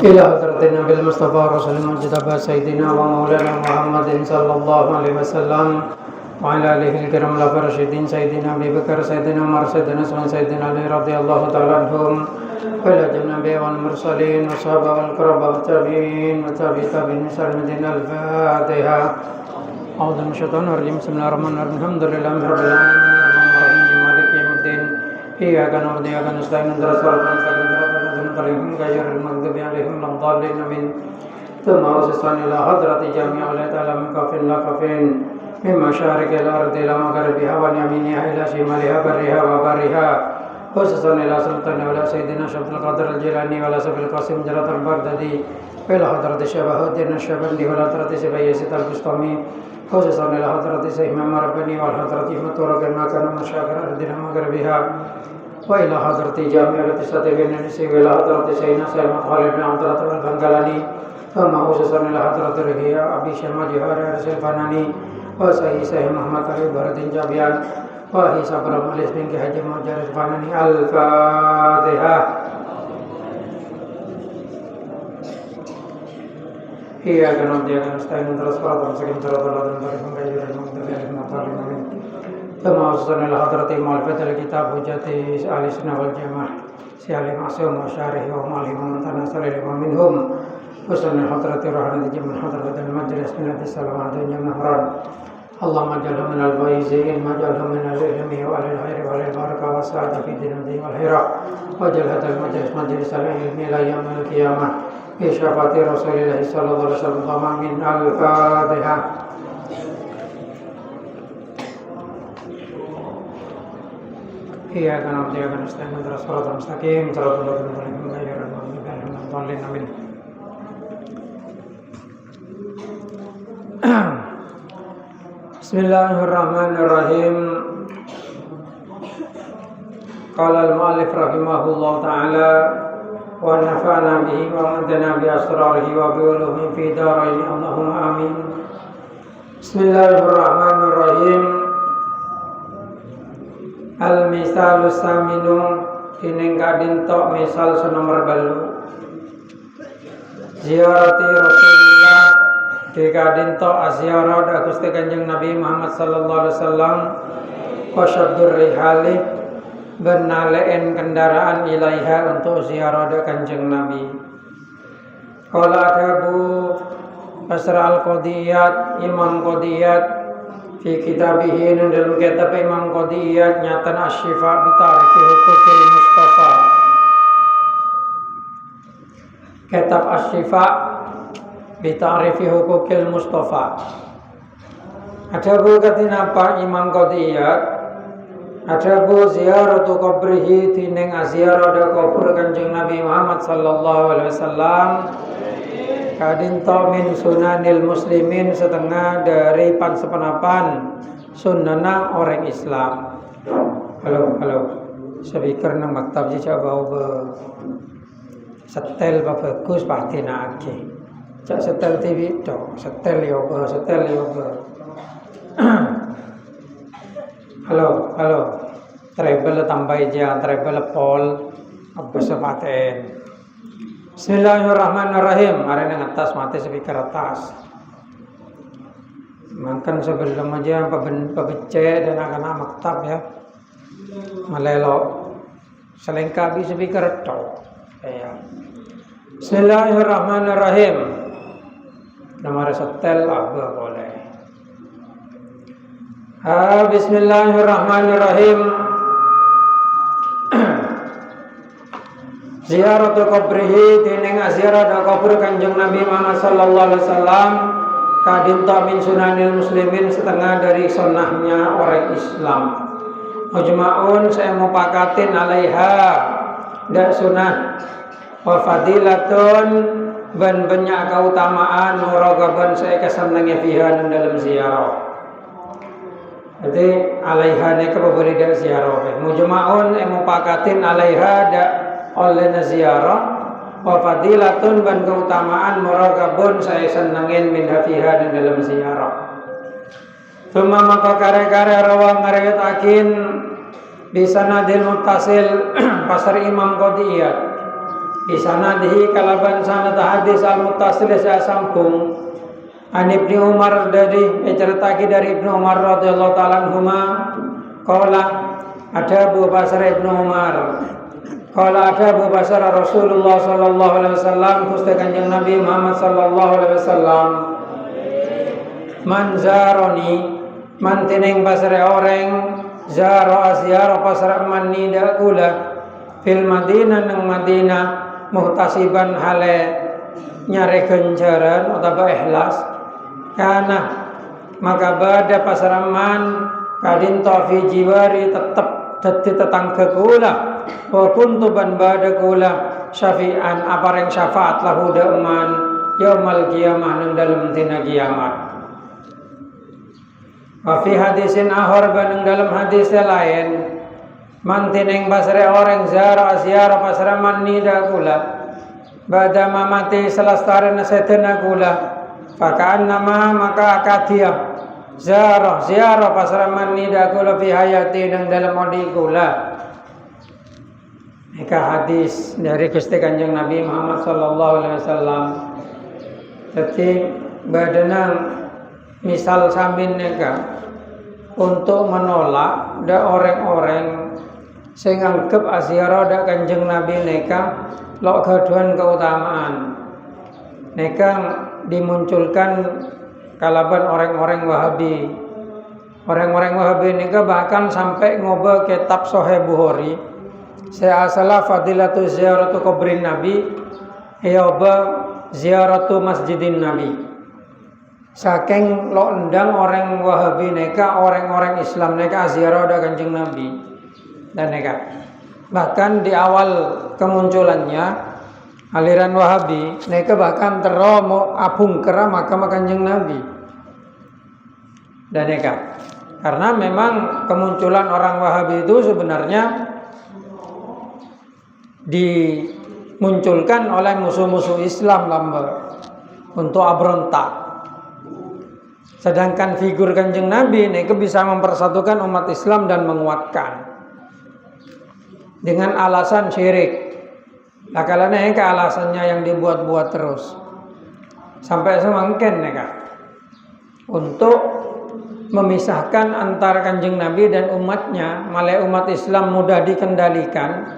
إلى حضرة النبي المصطفى رسول المجتبى سيدنا ومولانا محمد صلى الله عليه وسلم وعلى آله الكرام الراشدين سيدنا أبي بكر سيدنا عمر سيدنا عثمان سيدنا علي رضي الله تعالى عنهم وإلى جميع الأنبياء والمرسلين والصحابة والقرابة والتابعين والتابعين المدينة الفاتحة أعوذ من الشيطان الرجيم بسم الله الرحمن الرحيم الحمد لله رب العالمين الرحمن الرحيم مالك يوم الدين إياك نعبد وإياك نستعين اهدنا الصراط المستقيم صراط الذين أنعمت عليهم غير المغضوب عليهم ولا الضالين آمين ثم أوصينا إلى حضرة جميع أولياء الله من كافٍ لا كافٍ من مشارق الأرض إلى مغربها ويمينها إلى شمالها برها وبرها خصوصا إلى سلطان ولا سيدنا شيخ القادر الجيلاني ولا سيف القاسم جلال البغدادي إلى حضرة الشيخ الدين الشبندي ولا حضرة سيدنا يزيد البسطامي خصوصا إلى حضرة سيد محمد رباني والحضرة مطورة ما كان مشاكل الأرض مغربها وإلى حضرة جامع التساتين النسي وإلى حضرة سيدنا سيد خالد بن عبد الله البنغالاني ثم خصوصا إلى حضرة رهيا أبي شمال جوهر رسول فناني وسيد سيد محمد علي بردين جابيان وهي صبر مليس بن حجي مجر الفناني الفاتحة إياك نعبد وإياك نستعين اهدنا الصراط المستقيم صراط الذين أنعمت عليهم غير المغضوب عليهم ولا الضالين ثم وصلنا إلى حضرة مؤلفة الكتاب حجة أهل السنة والجماعة سيال معصوم وشارح ومالهم ومتناصر لهم منهم وصلنا إلى حضرة روحنا من حضرة المجلس من السلام عليكم نهران اللهم اجعلهم من الفائزين واجعلهم من العلم والخير والبركة والسعادة في الدين والآخرة واجعل هذا المجلس مجلس العلم إلى يوم القيامة بشفاعة رسول الله صلى الله عليه وسلم من الفاتحة. إياك نعبد وإياك نستعين اهدنا الصراط المستقيم صراط الذين أنعمت عليهم غير المغضوب عليهم ولا الضالين آمين. Bismillahirrahmanirrahim. Qala al-mu'allif rahimahullah ta'ala wa nafa'na bihi wa madana bi asrarihi wa bi ulumihi fi darain Allahumma amin. Bismillahirrahmanirrahim. Al-misalus saminu kining kadin tok misal senomor 8 ziarati Rasulullah dikadin to aziarah da Gusti Kanjeng Nabi Muhammad sallallahu alaihi wasallam wasyaddur rihali benalein kendaraan ilaiha untuk ziarah da Kanjeng Nabi. Qala Abu Basr al-Qadiyat Imam Qadiyat fi kitabihi dalam kitab Imam Qadiyat nyatan asy-syifa bi ta'rifi huquqil Mustafa. Kitab asy-syifa bita'rifi huquqil Mustafa. Ada bu katina apa Imam Qadiyat, ada bu ziaratu qabrihi tining aziarah da kubur Kanjeng Nabi Muhammad sallallahu alaihi wasallam kadin to min sunanil muslimin setengah dari pansepenapan sunnana orang Islam. Halo speaker nang maktab ji coba setel bagus partina ake cak setel TV dong, setel yoga. Halo, treble tambah aja, treble pol, apa sepaten. Bismillahirrahmanirrahim. Hari ini atas mati speaker atas. Makan sebelum aja pebece dan anak-anak maktab ya. Malelo selengkapi speaker dong. Ya. Bismillahirrahmanirrahim. Nomor setel apa boleh. Bismillahirrahmanirrahim. Ziaratul qabrihi tining ziarah da kubur Kanjeng Nabi Muhammad sallallahu alaihi wasallam kadinta min sunanil muslimin setengah dari sunnahnya orang Islam. Mujma'un saya mupakatin alaiha da sunnah wa fadilatun ban banyak keutamaan muragaban saya kesenangnya fiha dalam ziarah. Jadi alaiha ne boleh dak ziarah. Mujma'un mupakatin alaiha da oleh ziarah wa fadilatun ban keutamaan muragabun saya senangin min fiha dalam ziarah. Tuma maka kare-kare rawa ngariwayatakin bi sanadil muttasil pasar Imam Qadiyat Bisanadihi kalaban sanad hadis al-muttasil sa sambung an Ibnu Umar dari ceritaki dari Ibnu Umar radhiyallahu taala anhuma qala ada Abu Bakar Ibnu Umar qala ada Abu Bakar Rasulullah sallallahu alaihi wasallam Gusti Kanjeng Nabi Muhammad sallallahu alaihi wasallam man zaroni man tineng pasare orang zaro asyara pasare man nida kula fil Madinah nang Madinah muhtasiban hale nyari ganjaran atau ikhlas karena maka bada pasaraman kadin fi jiwari tetap dadi tetangga kula wa kuntu ban bada kula syafi'an apareng syafaat lahu dauman yaumal qiyamah nang dalem dina kiamat. Wa fi hadisin ahor ban dalam hadis lain mantineng pasare orang zara asyara pasraman nida kula bada mamati selastare nasetena kula fakaan nama maka akadia zara pasraman nida kula fi hayati nang dalam odi kula. Ika hadis dari Gusti Kanjeng Nabi Muhammad sallallahu alaihi wasallam. Jadi badanang misal samin neka untuk menolak da orang-orang sing anggap asyara dak Kanjeng Nabi neka lok gaduhan keutamaan. Neka dimunculkan kalaban orang-orang Wahabi. Orang-orang Wahabi neka bahkan sampai ngoba kitab Sahih Bukhari. Seasala fadilatu ziyaratu kubrin Nabi yoba ziyaratu masjidin Nabi. Saking lo endang orang Wahabi neka orang-orang Islam neka asyara dak Kanjeng Nabi. Dan neka bahkan di awal kemunculannya aliran Wahabi neka bahkan teromo abung kera makam Kanjeng Nabi. Dan neka karena memang kemunculan orang Wahabi itu sebenarnya dimunculkan oleh musuh-musuh Islam lamba untuk abrontak. Sedangkan figur Kanjeng Nabi neka bisa mempersatukan umat Islam dan menguatkan dengan alasan syirik. Akalanya ke alasannya yang dibuat-buat terus sampai semangken neka untuk memisahkan antara Kanjeng Nabi dan umatnya, malah umat Islam mudah dikendalikan.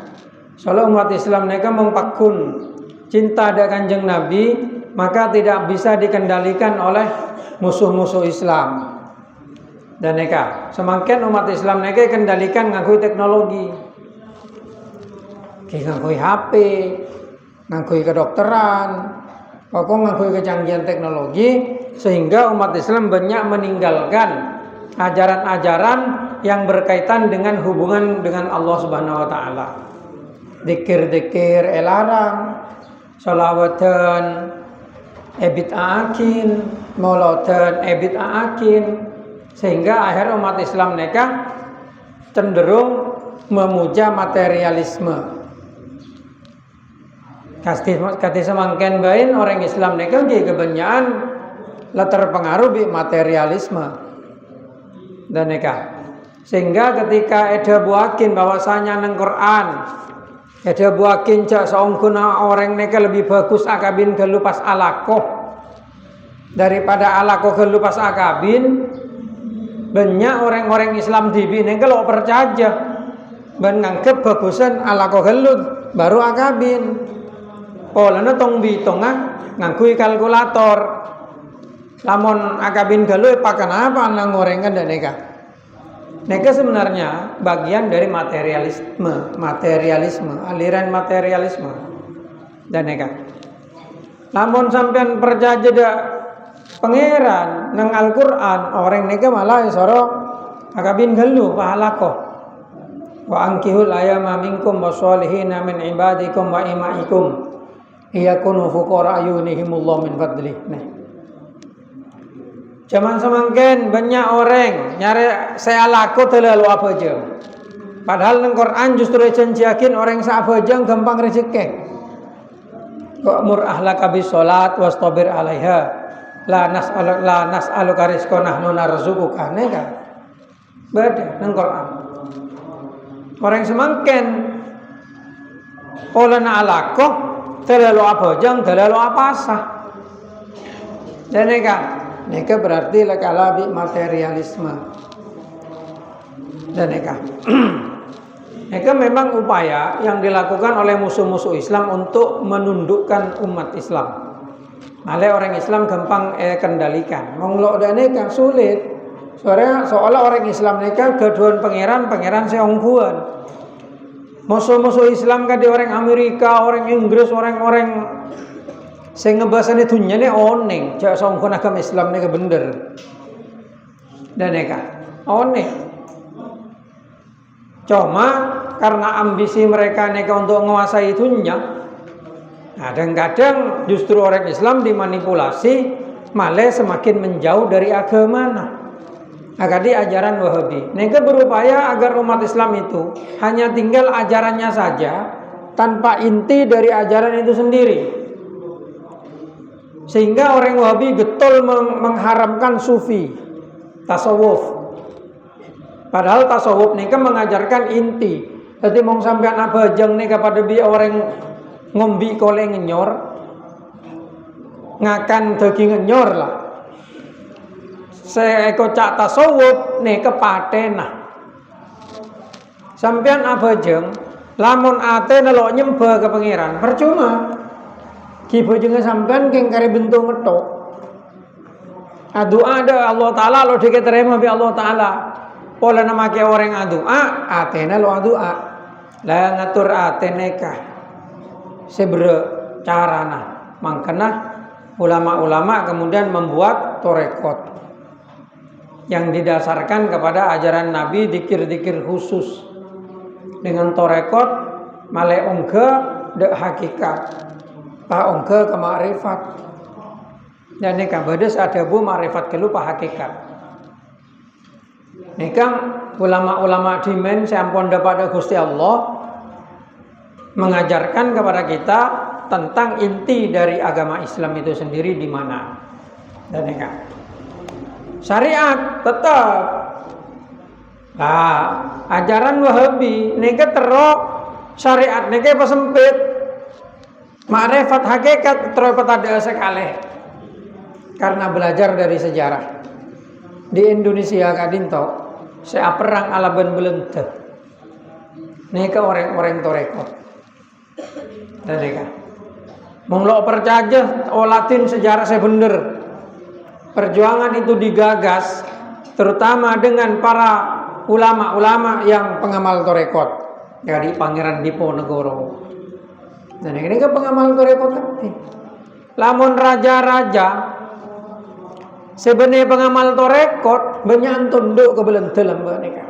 Soalnya umat Islam neka mempakun cinta ada Kanjeng Nabi, maka tidak bisa dikendalikan oleh musuh-musuh Islam. Dan neka semangken umat Islam neka kendalikan ngakui teknologi. Ngakui HP, ngakui kedokteran, pokok ngakui kecanggihan teknologi, sehingga umat Islam banyak meninggalkan ajaran-ajaran yang berkaitan dengan hubungan dengan Allah Subhanahu wa taala. Dikir-dikir elarang, sholawatan ebit aakin, maulatan ebit aakin, sehingga akhir umat Islam neka cenderung memuja materialisme. Kati semangken bain orang Islam neka kebanyakan lah terpengaruh bi materialisme dan neka sehingga ketika eda buakin bahwasanya nang Quran eda buakin cak saungkuna orang neka lebih bagus akabin gelupas alakoh daripada alakoh gelupas akabin, banyak orang-orang Islam dibi neka lo percaya ben nganggep bagusan alakoh gelut baru akabin. Polana tong bitongah ngakui kalkulator. Lamun akabin galuh pakan apa nang gorengan dan neka. Neka sebenarnya bagian dari materialisme, aliran materialisme dan neka. Lamun sampean percaya dak pangeran nang Al-Qur'an, orang neka malah soro akabin galuh pahalakoh. Wa ankihul ayama minkum wasolihina min ibadikum wa imaikum iyakunu fuqara yunihimullah min fadlih. Nah, zaman semangken banyak orang nyari saya laku terlalu apa aja. Padahal nang Quran justru janjiakin orang apa aja gampang rezeki. Wa'mur ahlaka bis salat wastabir 'alaiha. La nas'aluka rizqan nahnu narzuquka. Neka. Beda nang Quran. Orang semangken polana alaqah terlalu abojang, terlalu apasah. Dan neka berarti lekalabi materialisme. Dan neka memang upaya yang dilakukan oleh musuh-musuh Islam untuk menundukkan umat Islam. Malah orang Islam gampang kendalikan. Monglok dan neka sulit. Seolah orang Islam neka keduan pangeran seongkuan. Musuh-musuh Islam kan di orang Amerika, orang Inggris, orang-orang sing ngebahasane dunyane oneng, cak songkon agama Islam neka bener. Dan neka oneng. Cuma karena ambisi mereka neka untuk menguasai dunya, kadang-kadang justru orang Islam dimanipulasi malah semakin menjauh dari agama. Agadi ajaran Wahabi. Neka berupaya agar umat Islam itu hanya tinggal ajarannya saja tanpa inti dari ajaran itu sendiri. Sehingga orang Wahabi getol mengharamkan sufi, tasawuf. Padahal tasawuf neka mengajarkan inti. Jadi mau sampean apa jeng neka pada bi orang ngombi kole ngenyor, ngakan daging ngenyor lah. Seeko cak tasawuf neka patena. Sampean apa jeng lamun ate nelok nyembah ke pangeran percuma. Ki bojenge sampean keng kare bentuk ngetok. Doa ada Allah Taala lo diterima bi Allah Taala. Pola nama ke orang doa, atena lo doa. Lah ngatur ate neka. Sebre carana. Mangkena ulama-ulama kemudian membuat torekot yang didasarkan kepada ajaran Nabi, dikir-dikir khusus dengan torekot male ongke dek hakikat pa ongke ke ma'rifat dan neka bedes adabu ma'rifat ke lupa hakikat. Neka ulama-ulama dimen sampun pada Gusti Allah mengajarkan kepada kita tentang inti dari agama Islam itu sendiri di mana. Dan neka syariat tetap. Nah, ajaran Wahabi neka terok syariat neka pesempit. Ma'rifat hakikat terok ada sekali. Karena belajar dari sejarah. Di Indonesia kadinto saya perang alaban belente. Neka orang-orang torekot. Dan neka monglo percaya Latin sejarah saya bener. Perjuangan itu digagas terutama dengan para ulama-ulama yang pengamal torekot dari Pangeran Diponegoro. Dan ini kan pengamal torekot. Lamun raja-raja sebenarnya pengamal torekot banyak tunduk ke belente lembah neka.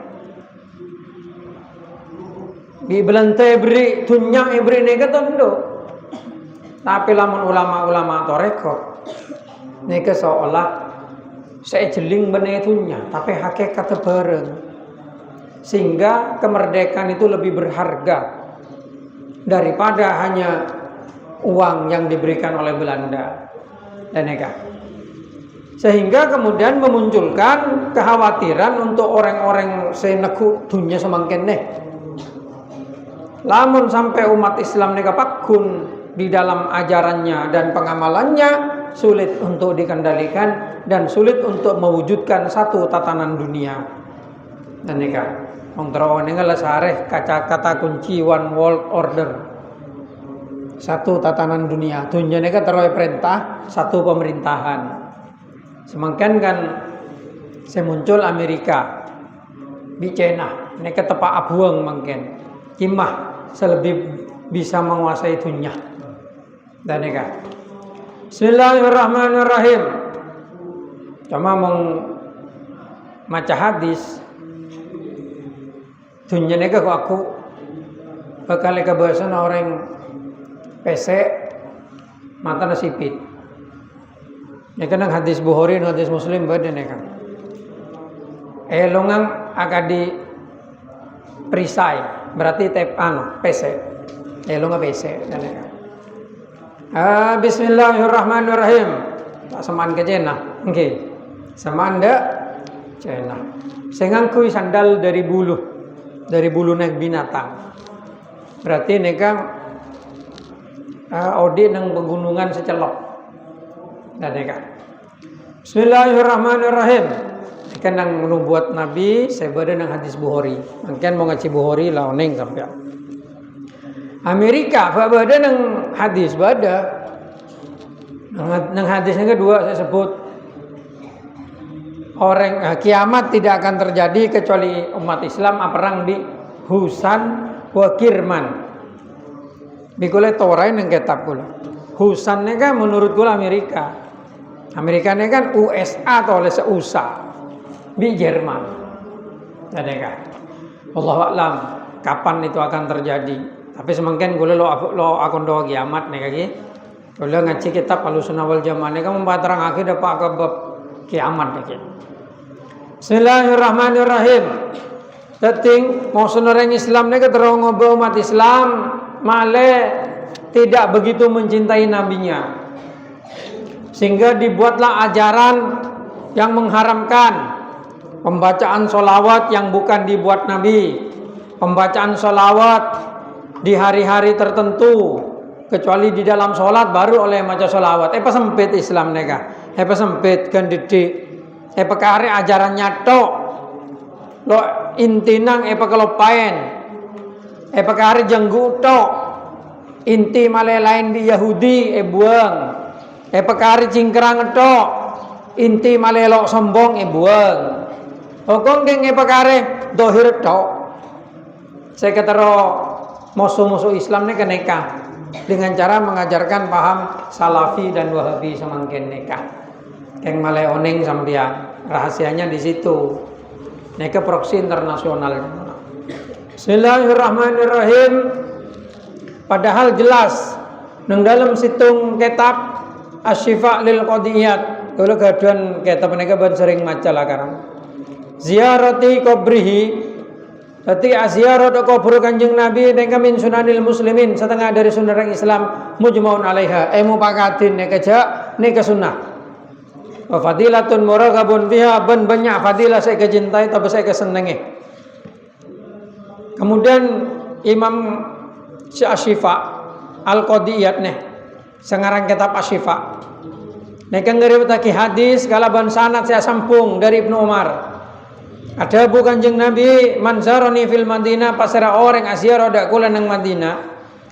Di belente beri tunyak beri neka tunduk. Tapi lamun ulama-ulama torekot neka seolah saya jeling benetunya, tapi hakikat bareng. Sehingga kemerdekaan itu lebih berharga daripada hanya uang yang diberikan oleh Belanda dan neka. Sehingga kemudian memunculkan kekhawatiran untuk orang-orang seneku dunia semakin neh. Lamun sampai umat Islam neka pakun di dalam ajarannya dan pengamalannya sulit untuk dikendalikan dan sulit untuk mewujudkan satu tatanan dunia. Dan neka mongtro nengala sareh kata kunci one world order. Satu tatanan dunia. Dunia neka teroi perintah satu pemerintahan. Semakin kan semuncul Amerika di China neka tepak abuang mungkin kimah selebih bisa menguasai dunia. Dan neka Bismillahirrahmanirrahim. Cuma mau maca hadis dunia neka aku bakal kebahasan orang PC mata nasipit. Neka nang hadis Bukhari dan hadis Muslim beda neka. Longang agak di perisai berarti tep PC. Longa PC dan neka. Bismillahirrahmanirrahim. Tak seman ke Cina. Nggih. Seman dak Cina. Saya ngangkui sandal dari bulu naik binatang. Berarti neka odi nang pegunungan secelok. Dadeka. Bismillahirrahmanirrahim. Ikan nang nubuat Nabi sebada nang hadis Bukhari. Mungkin mau ngaji Bukhari lah oneng sampai. Amerika bada nang hadis bada. Nang hadisnya kedua saya sebut orang kiamat tidak akan terjadi kecuali umat Islam perang di Husan wa Kirman. Bikule torai nang kitab kula. Husan ni kan menurut kula Amerika. Amerika ni kan USA atau oleh USA di Jerman. Ada kan? Wallahu a'lam kapan itu akan terjadi. Tapi semangkin kula lo akan doa kiamat ni kaki. Kula ngaji kitab Ahlussunnah wal Jamaah ni kan membaterangake dapat bab kiamat ni. Bismillahirrahmanirrahim. Teting mau senoreng Islam ni keterong ngobrol umat Islam male tidak begitu mencintai nabinya, sehingga dibuatlah ajaran yang mengharamkan pembacaan sholawat yang bukan dibuat Nabi, pembacaan sholawat di hari-hari tertentu kecuali di dalam sholat baru oleh maca sholawat. Sempit Islam nega, sempit kan didik, perkara ajaran nyatok lo intinang kelopain, perkara jenggu tok inti male lain di Yahudi buang, perkara cingkrang tok inti male lo sombong buang, hukum geng perkara dohir tok. Saya ketero musuh-musuh Islam ni keneka dengan cara mengajarkan paham Salafi dan Wahabi semangkin neka. Keng male oneng sampean rahasianya di situ. Neka proksi internasional. Bismillahirrahmanirrahim. Padahal jelas nang dalam situng kitab Asy-Syifa lil Qadiyat. Kalau gaduhan kitab mereka ban sering maca lah karang. Ziarati qabrihi. Berarti ziarah kubur Kanjeng Nabi dengan min sunanil muslimin, setengah dari sunnah orang Islam mujmaun alaiha. Mupakatin neka sunnah. Wa fadilatun muraghabun biha, ban banyak fadilah saya kecintai tapi saya kesenangi. Kemudian Imam Asy-Syifa Al-Qadiyat nih sengarang kitab Asy-Syifa. Nek ngeriwayatake hadis kalaban sanad saya sampung dari Ibnu Umar. Ada bu Kanjeng Nabi manzaroni fil Madinah pasara orang asyara dak kula nang Madinah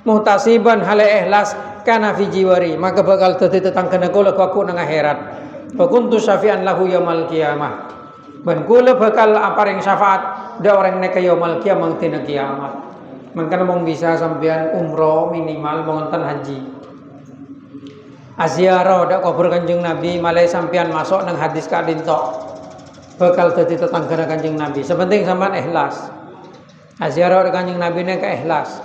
muhtasiban hale ikhlas kana fi jiwari maka bakal dadi tetangkana kula aku nang akhirat. Wa kuntu syafi'an lahu yaumil qiyamah. Ben kula bakal aparing syafaat da orang nek yaumil qiyamah tina kiamat. Mangkana mong bisa sampean umroh minimal mongonten haji. Aziarah dak kubur Kanjeng Nabi malai sampean masuk nang hadis kadin tok. Bakal dadi tetanggana Kanjeng Nabi. Sepenting sampean ikhlas. Aziarah Kanjeng Nabi nek ikhlas.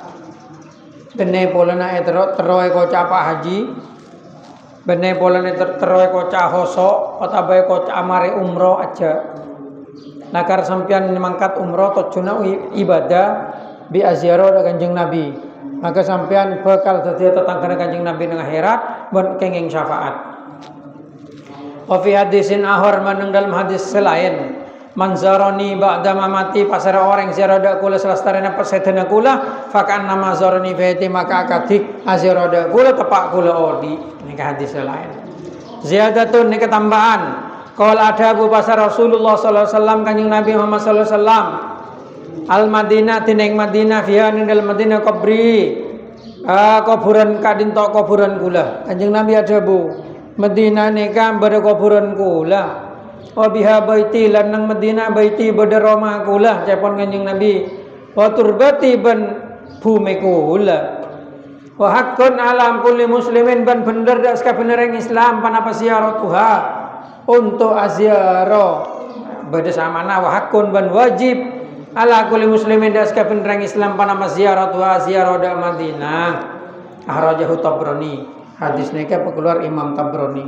Bene polana teroe kocak apa haji. Bene polane teroe kocak hoso atabae kocak amare umroh aja. Nakar sampean mangkat umroh tujuna ibadah bi aziarah Kanjeng Nabi. Maka sampean bakal dadi tetanggana Kanjeng Nabi nang akhirat ben kenging syafaat. Wa fi hadisin ahor manung dalam hadis selain manzaroni ba'da mamati pasara orang ziarada kula selestarena persedana kula fakan nama zaroni fati maka akadik azirada kula tepak kula odi nika hadis selain ziyadatun nika tambahan qala ada Abu Pasar Rasulullah sallallahu alaihi wasallam Kanjeng Nabi Muhammad sallallahu alaihi wasallam al Madinah tineng Madinah fiha ning dalam Madinah kubri kuburan kadin tok kuburan kula Kanjeng Nabi ada Bu Madinah nikah pada kuburan kula. Wa biha baiti lan nang Madinah baiti pada rumah kula cepon Kanjeng Nabi. Wa turbati ban bumi kula. Wa haqqun alam kulli muslimin ban bener dak sabenereng Islam panapa ziaratuha untuk aziarah. Bada samana wa haqqun ban wajib ala kulli muslimin dak sabenereng Islam panapa ziaratuha ziarah dak Madinah. Ahrajahu Tabrani. Hadis neka keluar Imam Tabrani.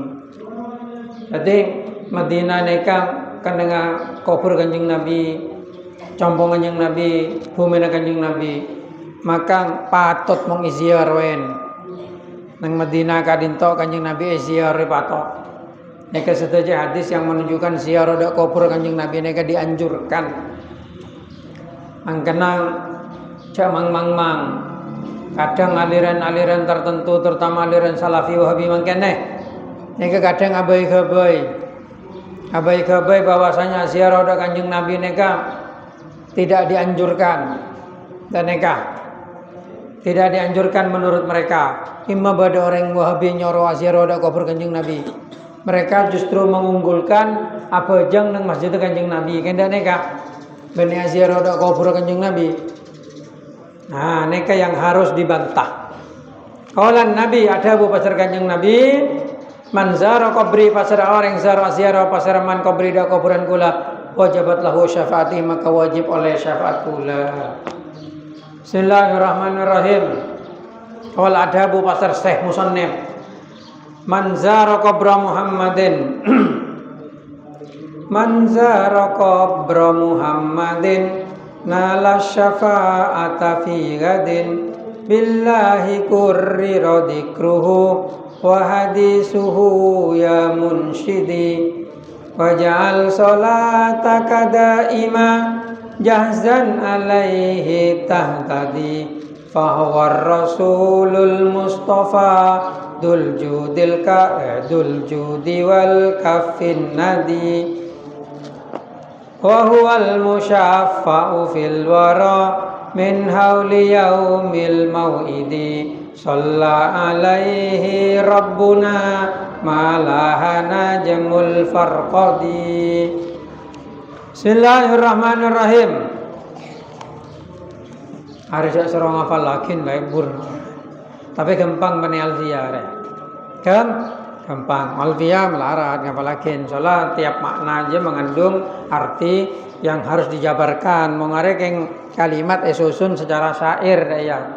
Jadi Madinah neka kandenga kubur Kanjeng Nabi, combong Kanjeng Nabi, bumi Kanjeng Nabi. Maka patut mong iziarwen. Nang Madinah kadinto Kanjeng Nabi iziar patut. Neka setuju hadis yang menunjukkan ziarah dak kubur Kanjeng Nabi neka dianjurkan. Mangkana cak mang Kadang aliran-aliran tertentu terutama aliran Salafi Wahabi mangkene neka kadang abai-abai bahwasanya ziarah Kanjeng Nabi neka tidak dianjurkan dan neka tidak dianjurkan menurut mereka. Imma pada orang Wahabi nyoro ziarah kubur Kanjeng Nabi. Mereka justru mengunggulkan apa jang nang masjid Kanjeng Nabi kenda neka bani ziarah kubur Kanjeng Nabi. Nah, neka yang harus dibantah. Kaulan Nabi ada bu pasar Kanjeng Nabi, man zara qabri pasar orang ziarah pasar man qabri da kuburan kula wajibat lahu syafaati maka wajib oleh syafaat kula. Bismillahirrahmanirrahim. Kawal ada bu pasar Syekh Musannif. Man zara qabra Muhammadin man zara qabra Muhammadin nala syafa'ata fi gadin billahi kurrira dzikruhu wa hadisuhu ya munsyidi waj'al salataka daima jahzan alaihi tahtadi fahuwa rasulul mustafa dul judi wal kaffin nadi wa huwal musyaffa'u fil wara min hauli yaumil mau'idi shalla alaihi rabbuna malahana jamul farqadi. Bismillahirrahmanirrahim. Hari saya serong hafal lakin baik bur. Tapi gampang bani alfiyah kan? Gampang. Alfiyah melarat ngapalakin. Soalnya tiap makna aja mengandung arti yang harus dijabarkan. Mengarek yang kalimat susun secara syair ya.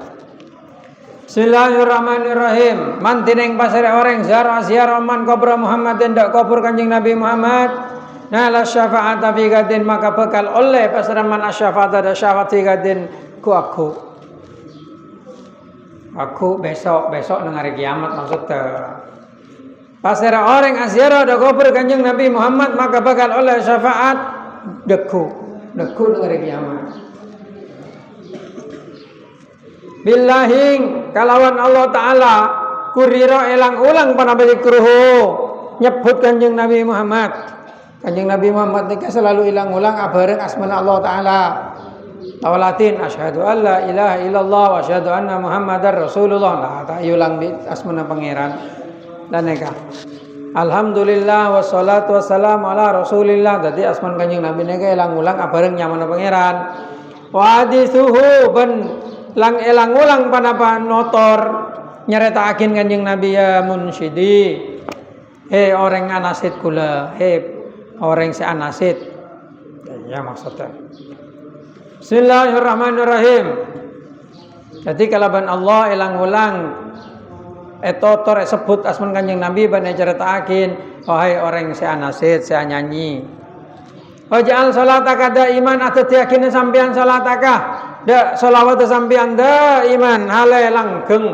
Bismillahirrahmanirrahim. Man tineng pasar orang ziarah man kubur Muhammadin dak kubur Kanjeng Nabi Muhammad. Nala syafa'ata fi gadin maka bekal oleh pasar man asyafa'ata da syafaat fi gadin ku aku besok nang hari kiamat maksudnya. Pasar orang ziarah da kubur Kanjeng Nabi Muhammad maka bakal oleh syafaat deku nang hari kiamat. Billahing kalawan Allah Ta'ala kuriro elang-ulang panabali kruhu nyebut Kanjeng Nabi Muhammad. Kanjeng Nabi Muhammad nika selalu ilang-ulang abareng asmana Allah Ta'ala. Tawalatin asyhadu an la ilaha illallah wa asyhadu anna Muhammadar Rasulullah. Nah, tak ulang di asmana pangeran. Dan nika alhamdulillah wassalatu wassalamu ala Rasulillah. Dadi asman Kanjeng Nabi nika ilang-ulang abareng nyamana pangeran. Wa hadisuhu ben lang elang-ulang panapa notor nyeritakin Kanjeng Nabi ya munsyidi he orang anasid kula he orang si anasid ya maksudnya. Bismillahirrahmanirrahim. Jadi kalaban Allah elang-ulang etotor sebut asman Kanjeng Nabi ban nyeritakin wahai orang si anasid si nyanyi waj'al salataka daiman atatiyakin sampean salataka da salawat sampean da iman hale langgeng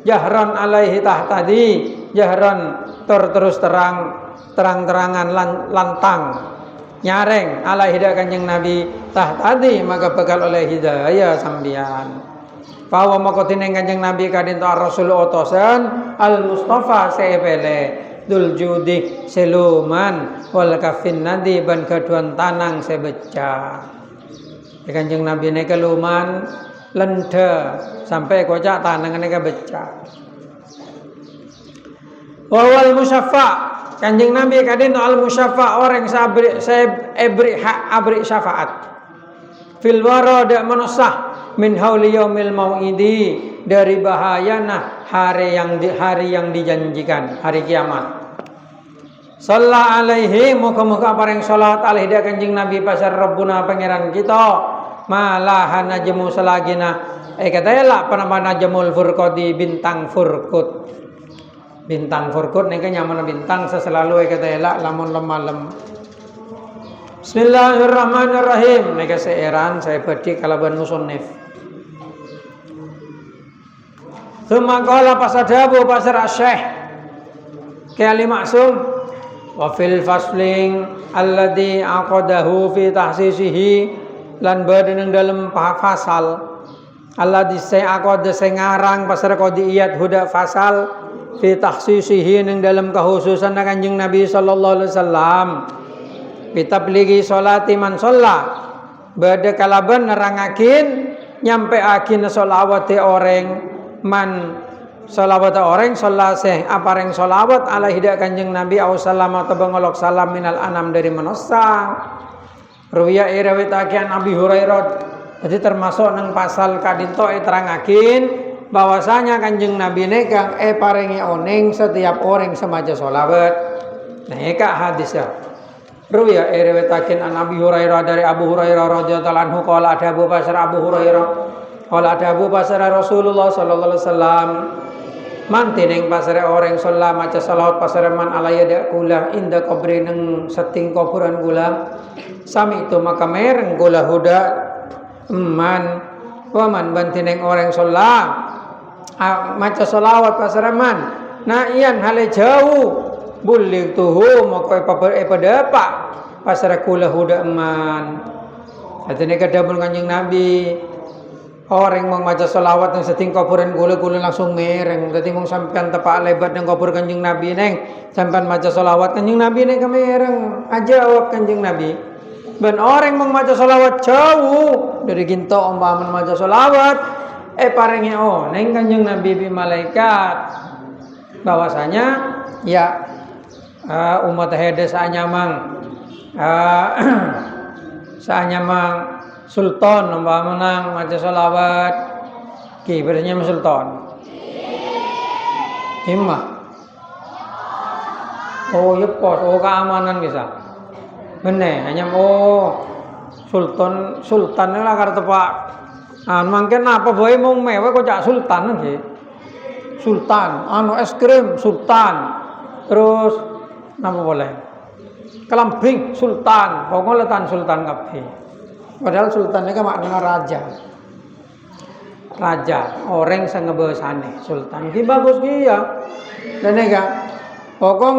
jahran alaihi tahtadi jahran terus terang-terangan lantang nyareng alaihi da Kanjeng Nabi tahtadi maka bakal oleh hidayah sampean. Bahwa makotine Kanjeng Nabi kadin ta Rasul utusan al Mustafa sepele dul judi seluman wal kafin nadi ban kaduan tanang sebeca. Kanjeng Nabi ne keluman lenda sampai kocak tanang ne becak. Wal musaffa Kanjeng Nabi kadin al musaffa orang sabri abri syafaat. Fil warada manusah min hauli yaumil mau'idi dari bahayana hari yang dijanjikan hari kiamat. Sallallahu alaihi muka-muka paring salat alaihi da Kanjeng Nabi pasar Rabbuna pangeran kita malahan najmu salagina katayala panapa najmul furqadi bintang furqut nika nyaman bintang seselalu katayala lamun lemalem. Bismillahirrahmanirrahim nika seeran saya badi kalaban musannif. Tsumma qala pasadabu pasar asy-syekh Kyai Maksum wa fil fasling alladhi aqadahu fi tahsisihi lan badan yang dalam pasal Allah disay ako desay ngarang pasar qadiyat huda fasal fi takhsisihi ning dalam kekhususan Kanjeng Nabi sallallahu alaihi wasallam bitabligi salati man shalla bade kalaban nerangakin nyampe akin sholawate orang man sholawate orang sholase apareng sholawat ala hida Kanjeng Nabi au sallama tabangolok salam minal anam dari manusia ruwiya irawitakian Abi Hurairah. Jadi termasuk nang pasal kadinto terangakin bahwasanya Kanjeng Nabi ne kang paringi oning setiap orang semaja sholawat. Nah eka hadisnya. Ruwiya riwayataken an Abi Hurairah dari Abu Hurairah radhiyallahu anhu qala ada Abu Basar Abu Hurairah qala ada Abu Basar Rasulullah sallallahu alaihi wasallam man tining pasare orang sholat maca salawat pasare man alaya dak kula inda qabri nang seting kuburan kula sami itu maka mereng kula huda man waman bantineng orang sholat maca sholawat pasaraman nah iyan hale jauh bulik tuhu maka pada apa pasara kula huda man atene kadabun Kanjeng Nabi orang mau maca sholawat yang seting kuburan kula langsung mereng dadi mung sampean tepak lebat nang kubur Kanjeng Nabi neng sampean maca sholawat Kanjeng Nabi neng kemereng aja awak Kanjeng Nabi. Ben orang mau maca sholawat jauh dari ginto umpaman maca sholawat paringi neng Kanjeng Nabi bi malaikat bahwasanya ya umat hede saanyamang saanyamang sultan umpamana maca sholawat ki berenya sultan himma ya pos keamanan bisa bener hanya sultan lah karena tepak mungkin apa boy mau mewah kok jak sultan sih sultan es krim sultan terus apa boleh kelambing sultan pokoknya letan sultan kabeh padahal sultan itu maknanya raja orang sing ngebesane sultan ki bagus ki ya dan ega pokok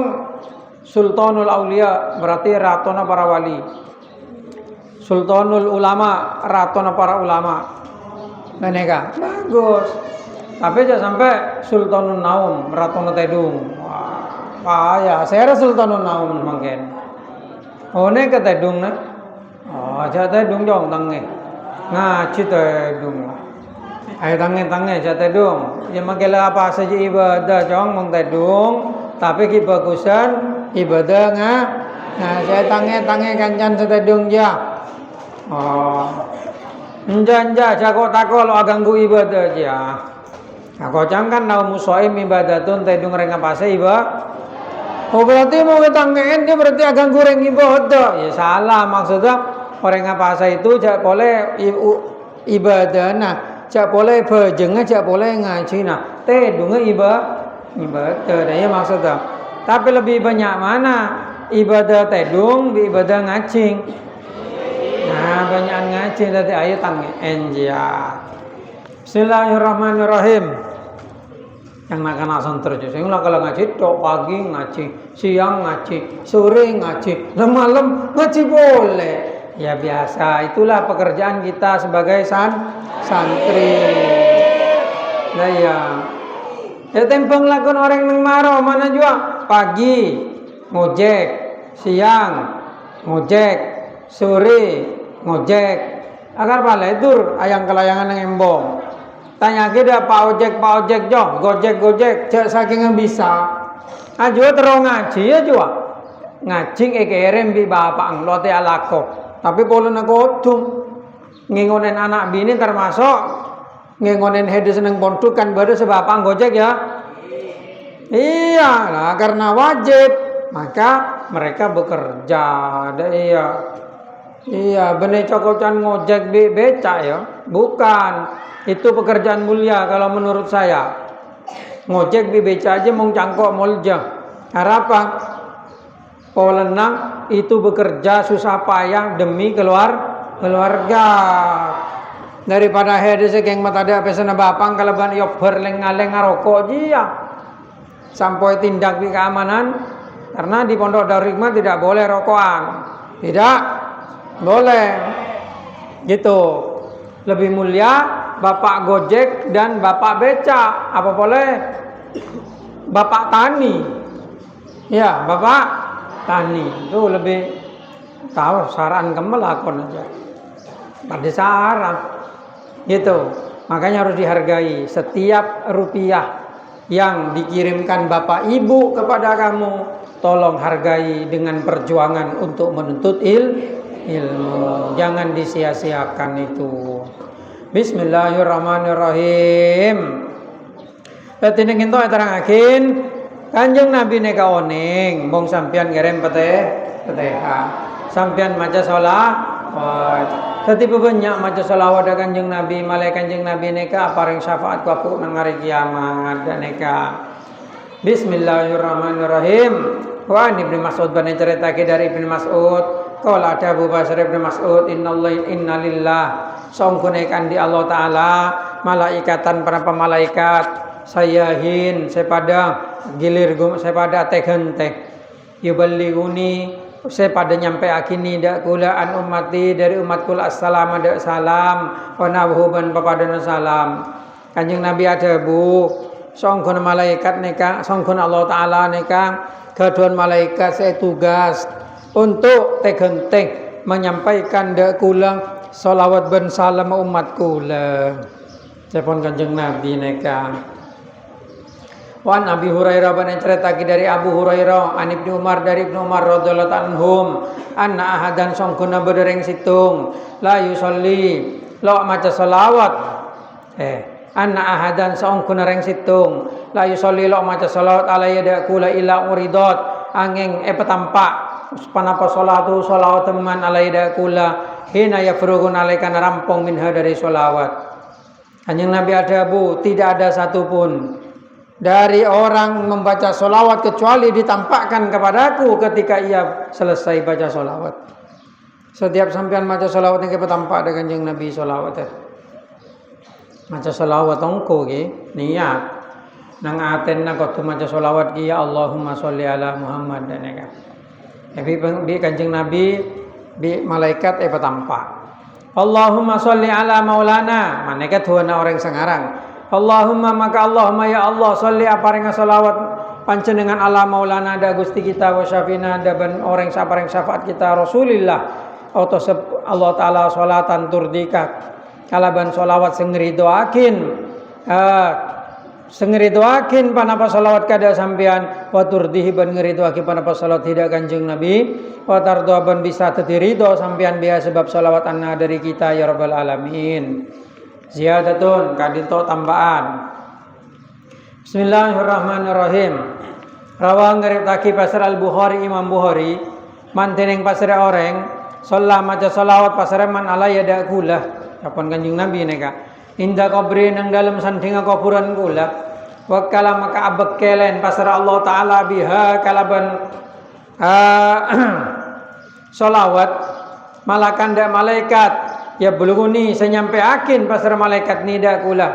Sultanul Aulia berarti ratona para wali. Sultanul Ulama ratona para ulama. Menega bagus. Tapi jangan sampai Sultanul Naum ratona tedung. Wah, ya saya Sultanul Naum mungkin. Ne ke tedung na. Aja tedung jong tange. Ngaji tedung. Ayo tange aja tedung. Ya mangkela apa saja ibadah jong mong tedung, tapi ki bagusan ibadah saya tange kancan setedung ja enja jago tako lo aganggu ibadah ja aku kan nau musoim ibadatun tedung reng apase berarti mau tangein dia berarti aganggu reng ibadah ya salah maksudnya orang apase itu jak boleh ibadah jak boleh bejeng jak boleh ngaji tedung ibadah ya maksudnya. Tapi lebih banyak mana ibadah tedung di ibadah ngacing. Nah banyak ngacing tadi ayat tangi enja. Bismillahirrahmanirrahim. Yang nak kena santer je. Saya kalau ngaji tok pagi ngaji, siang ngaji, sore ngaji, malam ngaji boleh. Ya biasa. Itulah pekerjaan kita sebagai santri. Nah ya. Ya tempeng lakon orang nang maro mana juga pagi ngojek, siang ngojek, sore ngojek. Agar pala itu ayang kelayangan yang embong. Tanya kita Pak ojek jo, gojek, cek saking bisa. Ajo terong ngaji ya juga. Ngajing ekerem bi bapak nglote alako. Tapi polen aku odung. Ngingonen anak bini termasuk ngengonen hede seneng pontukan baru sebab gojek ya iya lah karena wajib maka mereka bekerja iya bener cokocan ngojek becak ya bukan itu pekerjaan mulia kalau menurut saya ngojek becak aja mau cangkok molja harapan polenang itu bekerja susah payah demi keluarga daripada hede sekeng mata ada pesana bapang kalaban yok berleng-leng ngarokok dia sampai tindak di keamanan karena di Pondok Darul Hikmah tidak boleh rokokan tidak boleh gitu lebih mulia bapak Gojek dan bapak beca, apa boleh bapak tani. Ya, bapak tani itu lebih tahu saran kemelakon aja. Pada sarang gitu. Makanya harus dihargai setiap rupiah yang dikirimkan bapak ibu kepada kamu. Tolong hargai dengan perjuangan untuk menuntut ilmu. Jangan disia-siakan itu. Bismillahirrahmanirrahim. Tadi ento terangaken Kanjeng Nabi neka oning bong sampean ngirim Fatihah. Sampean maca sholawat. Tadi banyak maca sholawat Kanjeng Nabi, malaikat Kanjeng Nabi neka paring syafaat ku aku nang hari kiamat dan neka. Bismillahirrahmanirrahim. Wa Ibnu Mas'ud bani ceritake dari Ibnu Mas'ud, qala ada Abu Bakar Ibnu Mas'ud, innalillah songkunekan di Allah taala malaikatan para pemalaikat sayahin sepada gilir sepada tegenteh yuballighuni sepada nyampe akini dak kula an ummati dari umatku assalamu dak salam wa nabuhan papadana salam. Kanjeng Nabi ada bu songkon malaikat neka songkon Allah taala neka gaduhan malaikat saya tugas untuk tegenteh menyampaikan dak kula salawat ben salam umat kula. Sepon Kanjeng Nabi neka Wan Abi Hurairah bani ceritaki dari Abu Hurairah an Ibnu Umar dari Ibnu Umar radhiyallahu anhum anna ahadan songkuna berdereng situng la yusolli lo maca selawat anna ahadan songkuna reng situng la yusolli lo maca selawat ala yada kula ila uridot angeng petampak panapa salatu salawat teman ala yada kula hina yafrugun alaikan rampung minha dari selawat. Kanjeng Nabi ada bu tidak ada satupun dari orang membaca solawat kecuali ditampakkan kepadaku ketika ia selesai baca solawat. Setiap sampean baca solawat ini ketampak dengan Kanjeng Nabi solawat. Baca solawat ongko ki niat nang atenna kudu maca solawat ki ya Allahumma sholli ala Muhammad dan ya. Bi Kanjeng Nabi bi malaikat petampak. Allahumma sholli ala maulana maneka tuana orang sangarang. Allahumma maka Allahumma ya Allah sholli aparenga salawat panjenengan ala maulana da Gusti kita wa syafina da ben orang sapareng syafaat kita Rasulillah atau Allah taala salatan turdika kalaban salawat sing ngridoakin panapa salawat kada sampean wa turdihi ben ngridoakin panapa salawat tidak Kanjeng Nabi wa tardha ben bisa ridho sampean biya sebab salawat anna dari kita ya rabbal alamin. Ziyadatun kadito tambahan. Bismillahirrahmanirrahim. Rawang ngeritaki pasar Al-Bukhari Imam Bukhari manteneng pasar orang sholat maca salawat pasar man ala yada kula kapan Kanjeng Nabi neka inda kubri nang dalam sandinga kuburan kula wakala maka abekelen pasar Allah taala biha kalaban salawat malakanda malaikat ya buluguni senyampe akin pasar malaikat nida kula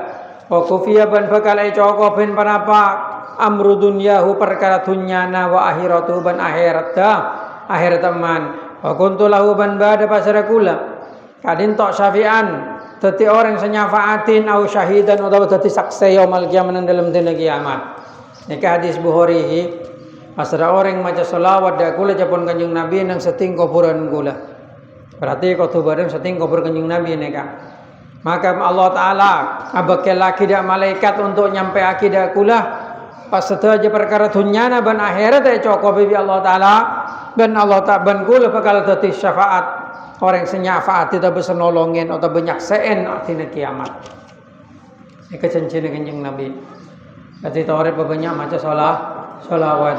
wa kufiya ban bakal cokopin panapa amru dunyahu perkara dunyana wa akhiratu ban akhirat man wa kuntu lahu ban bada pasar kula kadin tok syafi'an dadi orang senyafaatin au syahidan utawa dadi saksi yaumul kiamat dalam dina kiamat. Iki hadis Bukhari pasar orang maca selawat da kula japon Kanjeng Nabi nang seting kuburan kula. Berarti kudu bareng seting kubur Kanjeng Nabi neka. Maka Allah taala abakel laki dak malaikat untuk nyampe akidah kula pas sedaja perkara dunyana ban akhirat cukup bi Allah taala ben Allah tak ben kula bakal dadi syafaat orang senyafaat tidak bisa nolongin atau benyakseen dina kiamat. Iki janjine Kanjeng Nabi. Dadi tawari banyak maca sholawat.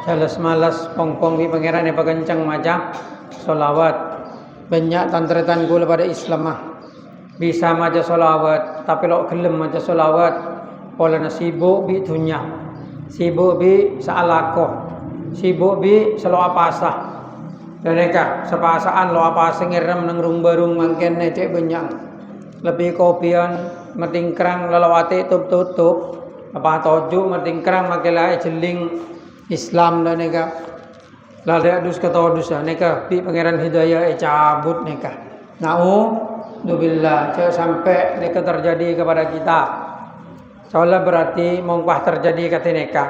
Jales malas pong-pong bi pangeran pakencang maca sholawat. Banyak tantretan kula pada Islam bisa maca solawat tapi lo gelem maca solawat pola sibuk bi dunya sibuk bi saalakoh sibuk bi selo apasah dan neka sepasaan lo apa sengirem nang rung-barung mangken cek banyak lebih kopian metingkrang lalawati tutup apa toju metingkrang makelah jeling Islam dan neka lada dus kata dosa neka pi pangeran hidayah cabut neka nau Dubillah, jangan sampai neka terjadi kepada kita. Soalnya berarti mongpah terjadi kata neka.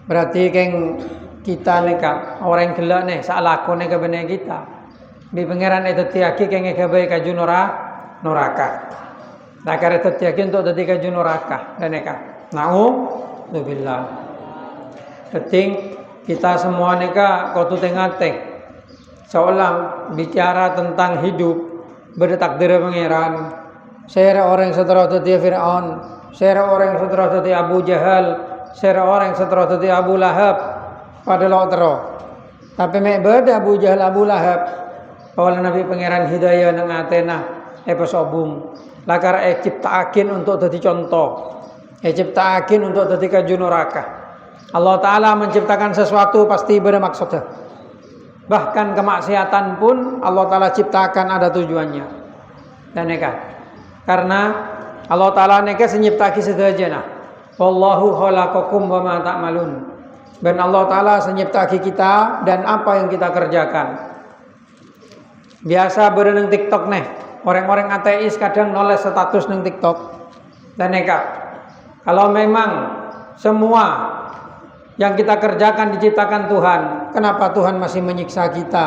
Berarti keng kita neka orang gelak nih salah aku neka benar kita. Di pangeran itu tiaki keng neka baik kaju noraka. Nah karena itu tiaki untuk tadi kaju noraka dan neka. Dubillah. Keting kita semua neka kau tu tengah-teng. Seolah bicara tentang hidup bertakdir pangeran. Saya orang seterah tadi Fir'aun, saya orang seterah tadi Abu Jahal, saya orang seterah tadi Abu Lahab. Pada lo tapi mek beda Abu Jahal Abu Lahab. Kalau Nabi pangeran hidayah nang atena pesobum. Lakar ciptaakin untuk tadi contoh. Ciptaakin untuk tadi kaju neraka. Allah Ta'ala menciptakan sesuatu pasti bermaksud. Bahkan kemaksiatan pun Allah Ta'ala ciptakan ada tujuannya. Dan neka. Karena Allah Ta'ala neka senyiptaki sedajana. Wallahu khalaqakum wa ma ta'malun. Dan Allah Ta'ala senyiptaki kita dan apa yang kita kerjakan. Biasa berenang TikTok nih. Orang-orang ateis kadang nulis status nang TikTok. Dan neka. Kalau memang semua yang kita kerjakan diciptakan Tuhan, kenapa Tuhan masih menyiksa kita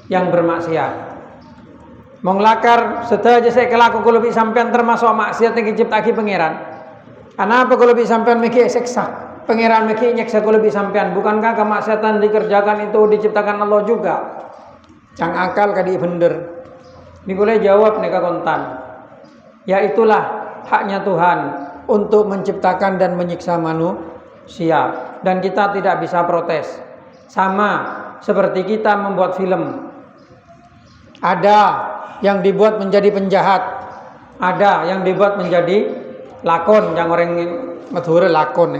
yang bermaksiat? Menglakar sedaja saya kelaku kalau lebih sampean termasuk maksiat yang diciptaki pangeran. Kenapa kalau lebih sampean mikir seksa? Pangeran mikir nyeksa kalau lebih sampean. Bukankah kemaksiatan dikerjakan itu diciptakan Allah juga? Cang akal kadi bener. Ini boleh jawab neka kontan. Ya itulah haknya Tuhan untuk menciptakan dan menyiksa manusia. Dan kita tidak bisa protes. Sama seperti kita membuat film. Ada yang dibuat menjadi penjahat, ada yang dibuat menjadi lakon, yang orang madhura lakon.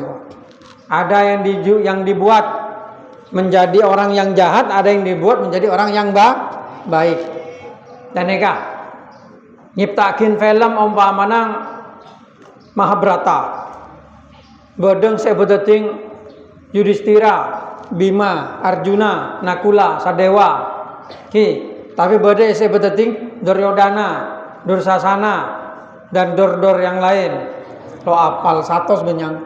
Ada yang dibuat menjadi orang yang jahat, ada yang dibuat menjadi orang yang baik. Dan neka nyiptakin film umpamana Mahabharata. Bodeng sebedeting Yudhistira, Bima, Arjuna, Nakula, Sadewa. Tapi badai sebedeting Duryodhana, Dursasana dan dor-dor yang lain. Lo apal satos benyang.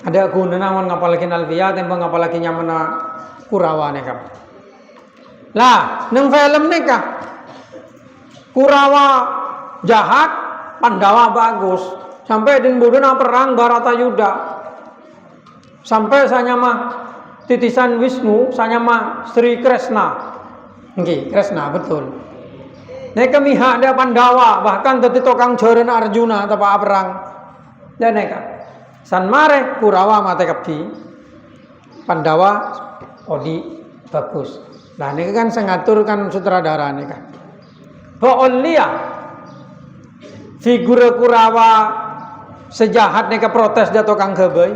Ada guna namun ngapalakin Alfiya, tempo ngapalakin nyamana Kurawa neka. Lah, nang film neka Kurawa jahat, Pandawa bagus. Sampai di budena perang Baratayuda. Sampai sanya mah titisan Wisnu, sanya mah Sri Kresna. Nggih, Kresna betul. Neka mihak ada Pandawa, bahkan tadi tokang joren Arjuna tapa perang. Dan neka san mare Kurawa mate kapti. Pandawa odi bagus. Nah neka kan sengatur kan sutradara neka. Ho'olia figur Kurawa sejahat neka protes dia tokang gebei.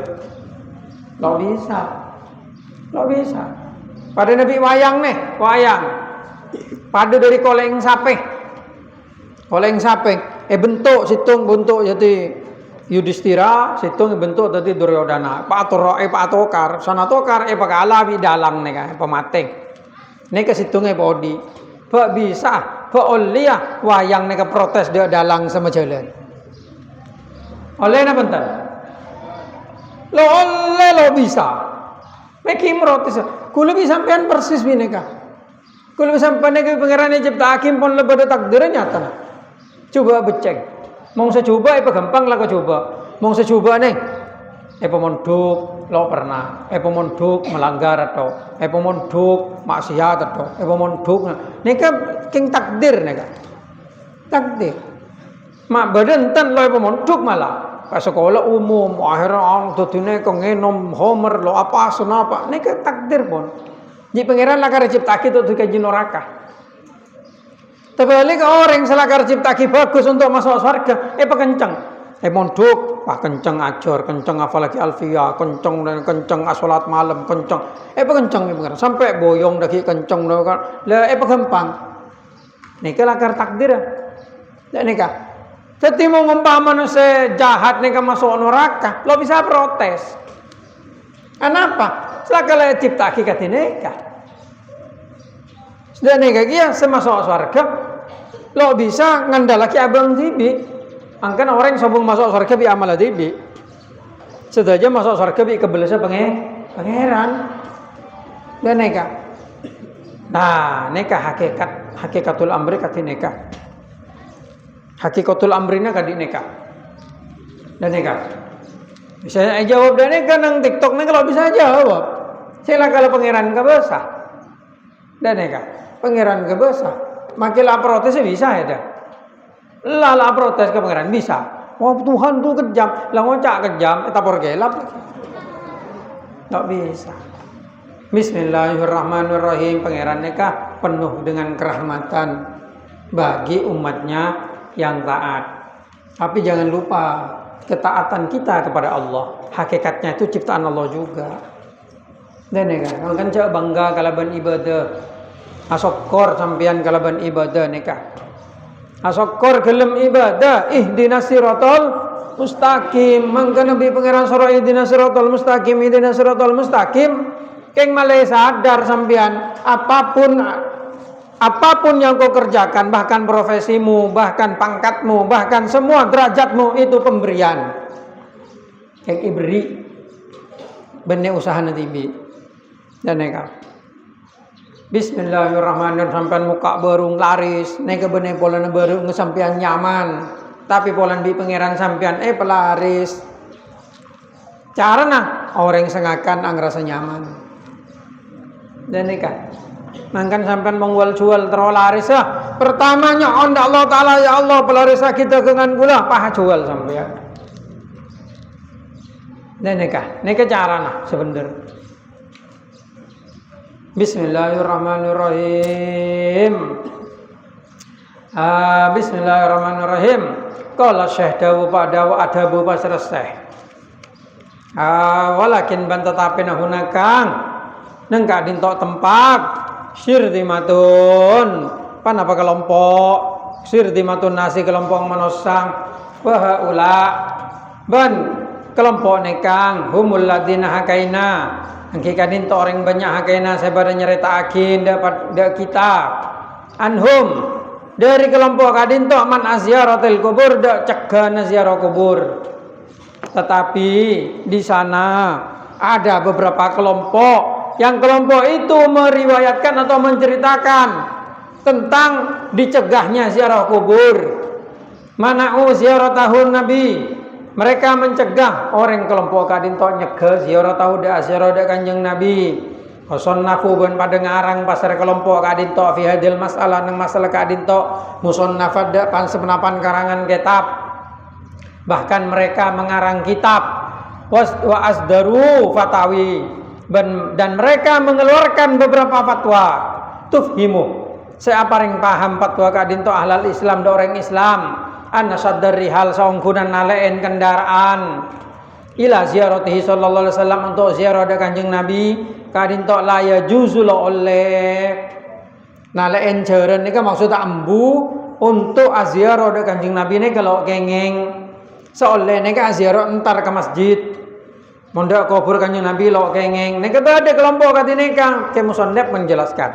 Lo bisa. Pada Nabi wayang. Pada dari koleng sape. Bentuk situng bentuk jadi Yudhistira, situng bentuk jadi Duryodhana. Pak Atokar, sana tokar pakala bi dalang neka pemating. Neka situngnya podi. Pak bisa, pak olia wayang neka protes dia dalang sama jalan. Oleh na bentar. Lo bisa. Meki merotis. Kulo bisa sampean persis bineka. Kulo bisa sampean ke pangeran cipta hakim pun lebih takdirnya nyata. Coba becek. Mau secoba gampang lah kau coba. Mau secoba nih. Pemonduk lo pernah. Pemonduk melanggar atau pemonduk maksiat atau pemonduk. Neka king takdir neka. Takdir. Mak badan tan lo pemonduk malah. Sekolah umum akhirnya orang tutune kengenom homer lo apa senapa neka takdir pun di pangeran lakar ciptaki itu kaji neraka. Tapi balik orang selakar ciptaki bagus untuk masuk surga kencang mondok kencang ajar kencang apalagi alfiya kencang salat malam kencang kencang pangeran sampai boyong daki kencang lah gampang neka lakar takdir dan neka. Jadi mau ngumpah manusia jahat nih masuk neraka, lo bisa protes. Kenapa? Selakala ciptaki kati neka. Sudah neka kia semasuk surga, Lo bisa ngandalaki abang tibi. Angkan orang sobong masuk surga bi amal tibi. Sedaja masuk surga bi kebelesa pangeran. Dan neka. Nah, neka hakikatul amri kati neka. Hakikatul amrina kadi neka. Dan neka. Bisa jawab dan neka nang TikTok nih kalau bisa jawab. Sila kalau pangeran kebesa. Dan neka. Pangeran kebesa. Makilah protes bisa ya dah. Lah protes ke pangeran bisa. Wah Tuhan tuh kejam. Lah ngocak kejam. Tapor gelap. Tak bisa. Bismillahirrahmanirrahim. Pangeran neka penuh dengan kerahmatan bagi umatnya yang taat. Tapi jangan lupa ketaatan kita kepada Allah. Hakikatnya itu ciptaan Allah juga. Dan neka, kan cak bangga kalaban ibadah. Asokor sampian kalaban ibadah neka. Asokor gelem ibadah. Ihdinas siratal mustaqim. Mangka nabi pangeran surah ihdinas siratal mustaqim. Ihdinas siratal mustaqim. Keng malai sadar sampean apapun yang kau kerjakan, bahkan profesimu, bahkan pangkatmu, bahkan semua derajatmu itu pemberian. Keng iberi benih usaha nanti bi dan neka. Bismillahirrahmanirrahim. Sampean muka berung laris, neka benih polan berung sampean nyaman, tapi polan bi pangeran sampean pelaris. Cara nah orang sengakan angrasa nyaman. Dan nikah mangkan sampai mengjual terlalu laris pertamanya onda Allah Ta'ala ya Allah pelaris kita dengan gula paha jual sampai ya. Dan nikah cara nah sebenarnya. Bismillahirrahmanirrahim. Bismillahirrahmanirrahim. Qala Syekh dawu Pak dawu adabu pasreseh. Walakin bantatapin hunakang neng kadin tok tempat sirdimatun panapa kelompok sirdimatun nasi kelompok manosang wahaula ban kelompok nekang humul ladina hakaina angki kadin tok orang banyak hakaina saya pada nyerita akin dapat kitab anhum dari kelompok kadin tok man azyaratil kubur dak cegah ziarah kubur. Tetapi di sana ada beberapa kelompok yang kelompok itu meriwayatkan atau menceritakan tentang dicegahnya ziarah kubur. Mana'u ziarah tahun Nabi. Mereka mencegah orang kelompok kadin tok nyegah ziarah tahun ziarah Kanjeng Nabi. Musonnafu ben pada ngarang pasar kelompok kadin tok fi hadil masalah nang masalah kadin tok musonnafat dak pan sepenapan karangan kitab. Bahkan mereka mengarang kitab wa asdaru fatawi. Dan mereka mengeluarkan beberapa fatwa tufhimu saya paling paham fatwa kadin to ahlal Islam do orang Islam anna saddar rihal saungkunan nalaen kendaraan ila ziaratihi sallallahu alaihi wasallam untuk ziarah da Kanjeng Nabi kadin to la ya juzul oleh nalaen jeureun nika maksud ambu untuk aziarah da Kanjeng Nabi ne kalau kengeng seoleh nika ziarah entar ke masjid. Mondak kubur Kanjeng Nabi lo kengeng. Nek ada kelompok katine kang ke musannaf menjelaskan.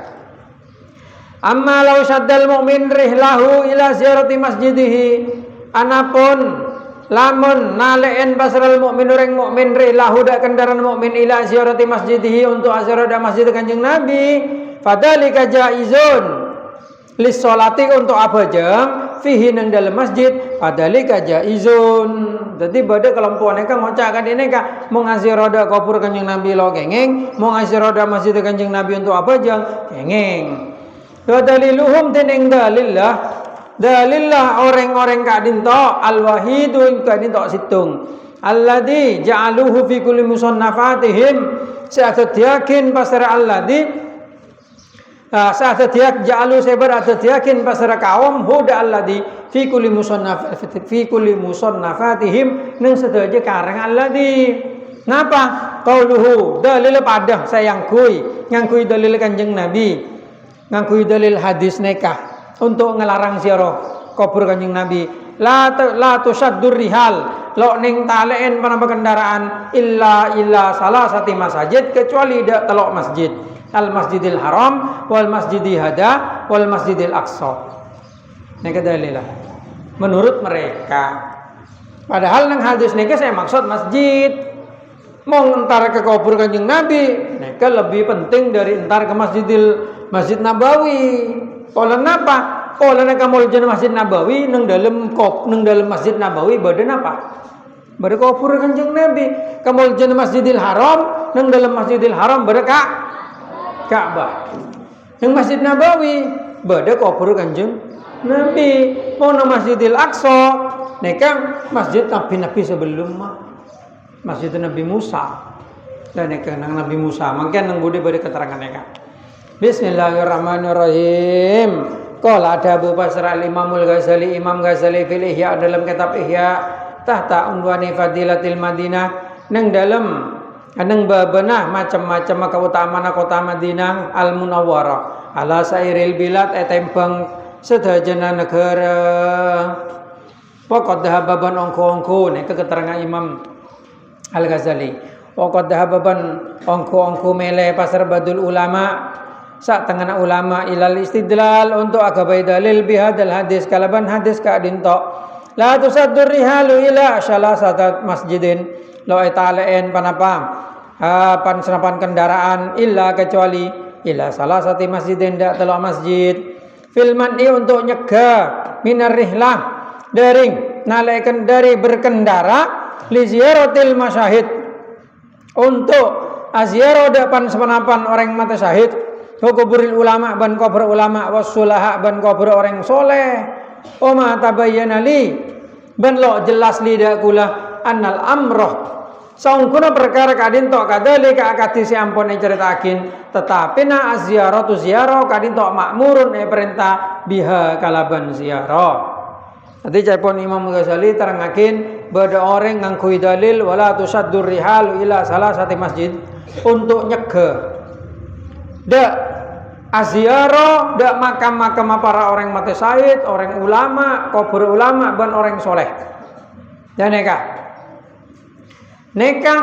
Amma law syaddal mu'min rihlahu ila ziyarati masjidihi. Anapun lamun nale'en basral mu'min orang mu'min rihlahu dak kendaraan mu'min ila ziyarati masjidihi untuk ziarah da masjid Kanjeng Nabi, fadzalika jaizun. Lis sholati untuk apa jam fihi nang dalam masjid padalika jaizun. Jadi pada kelompok neka ngocak kadine ka mau ngasih roda kubur Kanjeng Nabi lo kengeng, mau ngasih roda masjid Kanjeng Nabi untuk apa jang kengeng. Wa daliluhum teneng dalillah orang-orang kadin to al wahidu kadin to situng alladzi ja'aluhu fi kulli musannafatihim sa'at yakin pasara alladzi saat tiak ja'alu sebar atau tiakin pasara kaum huda alladzi fi kulli musannafatihim nang sedaja karang alladzi napa qauluhu dalil padah sayangkui ngangkui dalil Kanjeng Nabi ngangkui dalil hadis nikah untuk ngelarang ziarah kubur Kanjeng Nabi la tusaddur rihal lo ning taleen panapa kendaraan illa salasati masajid kecuali dak telok masjid al masjidil haram wal masjidil hada wal masjidil aqsa. Neka dalilah. Menurut mereka. Padahal nang hadis neka saya maksud masjid. Mau entar ke kubur Kanjeng Nabi, neka lebih penting dari entar ke Masjid Nabawi. Oleh napa? Oleh neka mau jeneng Masjid Nabawi nang dalam Masjid Nabawi badan apa? Bade kubur Kanjeng Nabi. Kamu jeneng Masjidil Haram nang dalam Masjidil Haram bade Ka'bah. Yang Masjid Nabawi bade kubur Kanjeng Nabi. Mau nang Masjidil Aqsa neka masjid Nabi sebelum Masjid Nabi Musa dan neka nang Nabi Musa mangken nang budi bade keterangan neka. Bismillahirrahmanirrahim. Qala ada Abu Basr al-Imamul Ghazali Imam Ghazali fil Ihya dalam kitab Ihya tahta unwani Fadilatil Madinah nang dalam nang babenah macam-macam keutamaan kota Madinah al-Munawwarah ala sairil bilad etembang sedajana negara. Waqad dhahaban ongko-ongko nek keterangan Imam Al-Ghazali. Waqad dhahaban ongko-ongko mele pasar badul ulama sak tengah ulama ilal istidlal untuk agabai dalil bihadal hadis kalaban hadis ka dinto la tusaddur rihalu ila salasat masjidin la ta'alain panapa senapan kendaraan illa kecuali ila salasati masjidin dak telok masjid filman untuk nyegah minar rihlah daring nalaikan dari berkendara li ziyaratil masyahid untuk aziarah depan sepenapan orang mata syahid kuburil ulama ban kubur ulama wasulaha ban kubur orang soleh oma tabayyana li ban lo jelas lidak kula annal amroh saungkuna perkara kadin tok kadalika akati si ampun ceritakin tetapi na aziaratu ziarah kadin tok makmurun perintah biha kalaban ziarah. Nanti capon Imam Ghazali terangakin bada orang ngangkui dalil wala tusaddur rihal ila salah satu masjid untuk nyegah dak aziarah dak makam-makam para orang mati syahid, orang ulama, kubur ulama dan orang soleh. Dan nekah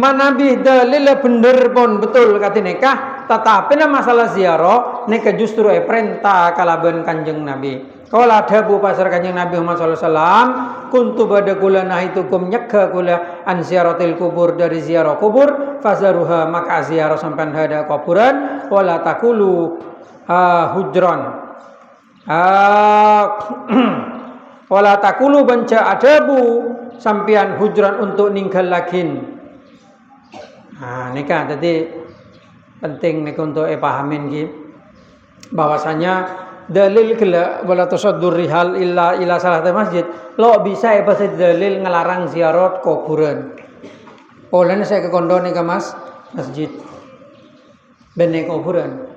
manabi dalil bener pun betul kata nekah tetapi masalah ziarah nekah justru perintah kalaban Kanjeng Nabi. Kalau ada bu pasar Kanjeng Nabi Muhammad SAW kuntu bada kula nahitukum nyegah kula an ziaratil kubur dari ziarah kubur fazaruha maka ziarah sampai hada kuburan wala takulu hujron wala takulu banca adabu sampian hujron untuk ninggal lakin. Nah nikah tadi penting nih untuk pahamin gitu bahwasanya dalil kala wala tasaddur rihal illa salah masjid lo bisa bahasa dalil ngelarang ziarah kuburan. Oleh saya ke kondo nih ke masjid bene kuburan.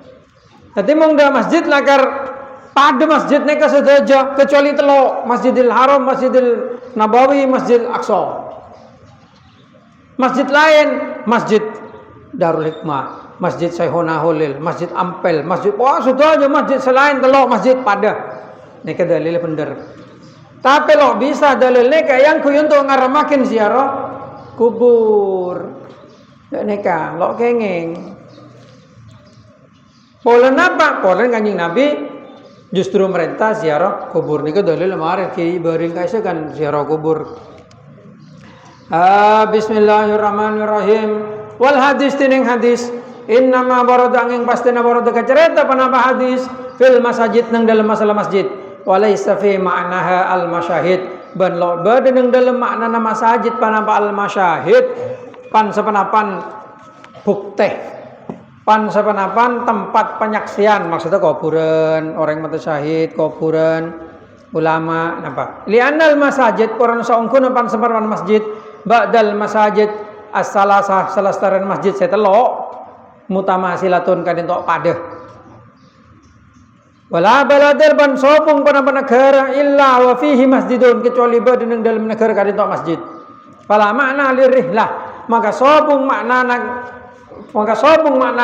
Tadi mong da masjid lakar pada masjid nih kesedaja kecuali telo Masjidil Haram, Masjidil Nabawi, Masjid Aqsa. Masjid lain, Masjid Darul Hikmah, Masjid Syekhona Holil, Masjid Ampel, Masjid sudah aja masjid selain telok masjid pada. Ini dalil bener. Tapi lo bisa dalilnya kayak yang kuy untuk ngaramakin ziarah kubur. Neka lo kengeng. Pola napa? Pola Kanjeng Nabi justru merintah ziarah kubur. Nika dalil mari ki baring kaisa kan ziarah kubur. Bismillahirrahmanirrahim. Wal hadis tining hadis innama barada angin pastina barada kacerita panapa hadis fil masajid nang dalam masalah masjid walaysa fi ma'naha al masyahid ban lo bade nang dalam makna masajid panapa al masyahid pan sepanapan bukti pan sepanapan tempat penyaksian maksudnya kuburan orang mati syahid kuburan ulama napa li'anal masajid orang saungkun pan sepanapan masjid ba'dal masajid as-salasah salastaran masjid setelok mutamasilatun kadintok padeh wala baladil ban sopung panapa negara illa wa fihi masjidun kecuali badan dalam negara kadintok masjid fala makna lirihlah maka sopung makna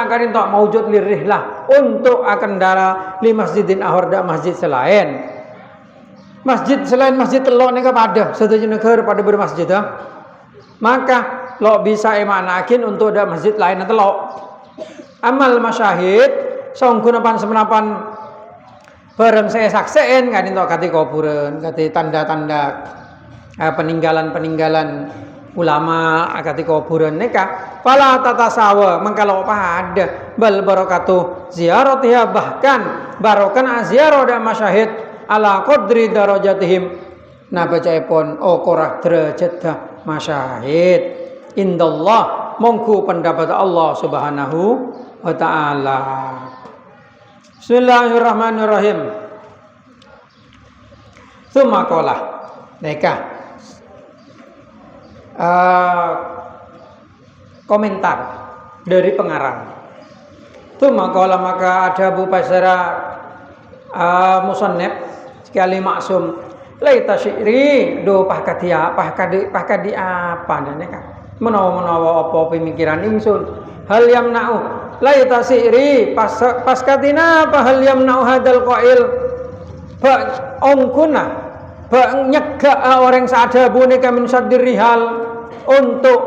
kadintok maujud lirihlah untuk akan darah li masjidin ahorda masjid selain masjid telok nika padeh setuju negara pada bermasjid maka lo bisa emanakin untuk ada masjid lain telok amal masyahid saungkun pan semenapan bareng saya sakseen kadin tok kati kuburan, kati tanda-tanda peninggalan-peninggalan ulama kati kuburan neka fala tatasawa mengkalau pada bal barakatuh ziaratiha bahkan barokan ziarah dan masyahid ala qadri darajatihim nah bacaipun korah derajat masyahid indallah mongku pendapat Allah Subhanahu wa taala. Bismillahirrahmanirrahim. Tsumma qala neka komentar dari pengarang. Tsumma qala maka ada Abu Basra musannif sekali maksum laita syi'ri do pahkadia pahkadi apa neka menawa apa pemikiran ingsun hal yamna'u laita syi'ri paskatina apa hal yamna'u hadal qail ba ongkuna ba nyegah orang saadabu neka min saddirihal untuk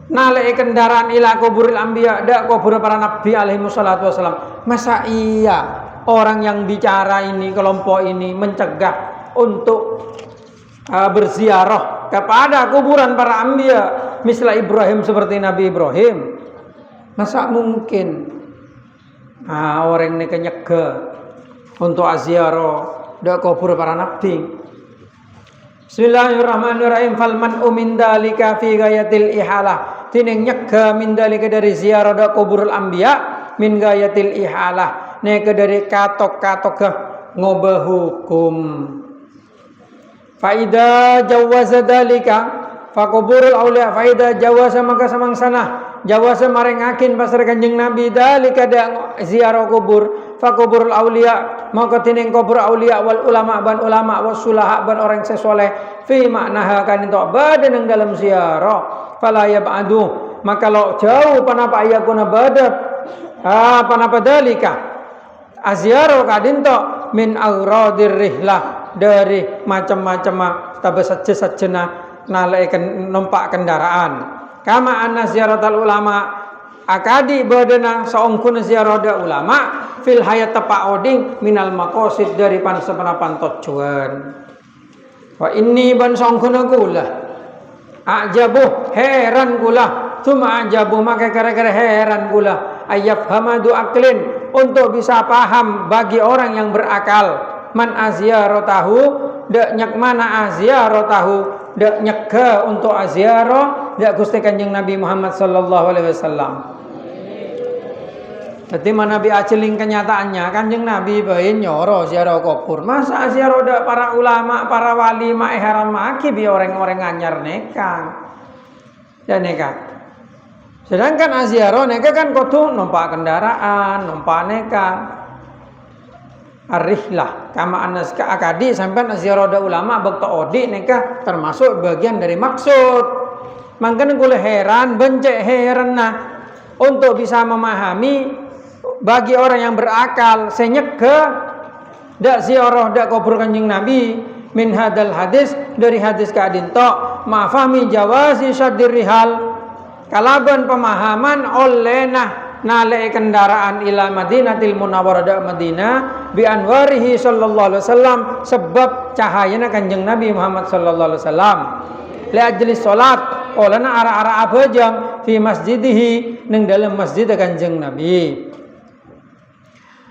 nalai kendaraan ila kuburil anbiya dak kubur para nabi alaihi wassalatu wassalam. Masa iya orang yang bicara ini kelompok ini mencegah untuk berziarah kepada kuburan para anbiya misal Ibrahim seperti Nabi Ibrahim? Masa mungkin orang ini nyegah untuk ziarah dak kubur para nabi? Bismillahirrahmanirrahim. Falman min dalika fi ghayatil ihalah. Tining nyegah min dalika dari ziarah dak kuburul anbiya min ghayatil ihalah. Neka dari katok-katok ngubah hukum. Faida jawaza dalika fa kuburul auliya faida jawaza maka samangsana jawaza marengakin pasar Kanjeng Nabi dalika da ziarah kubur fa kuburul auliya maka tining kubur auliya wal ulama ban ulama was sulaha ban orang sesoleh fi maknaha kan itu badan yang dalam ziarah fala yab'adu maka lo jauh panapa ayakuna badat panapa dalika aziarah kadinto min aghradir rihlah dari macam-macam tabasajna nalaikan numpak kendaraan kama anna ziaratal ulama akadi badana saungkun ziarah da ulama fil hayat tapauding minal maqasid dari pansepenapan tujuan wa inni ban saungkun kula ajabu heran kula cuma ajabu maka gara-gara heran kula ayaf hamadu aklin untuk bisa paham bagi orang yang berakal man aziaratahu dak nyak mana aziaratahu dak nyegah untuk aziarah dak Gusti Kanjeng Nabi Muhammad sallallahu alaihi wasallam. Jadi mana Nabi aceling kenyataannya Kanjeng Nabi bae nyoro ziarah kubur. Masa ziarah dak para ulama, para wali mak ihram maki bi orang-orang anyar neka. Ya neka. Sedangkan aziarah neka kan kudu numpak kendaraan, numpak neka. Ar-rihlah kama anaska akadi sampai ziarah da ulama bakta odi neka termasuk bagian dari maksud. Mangkene kula heran bencek heran untuk bisa memahami bagi orang yang berakal senyegah dak ziarah dak kubur Kanjeng Nabi min hadal hadis dari hadis kadin tok mafahmi jawazi syaddir rihal kalaban pemahaman oleh nalai kendaraan ila Madinatil Munawwarah da Madinah bi anwarihi sallallahu alaihi wasallam sebab cahayana Kanjeng Nabi Muhammad sallallahu alaihi wasallam li ajli salat olana ara-ara abajam fi masjidihi ning dalam masjid Kanjeng Nabi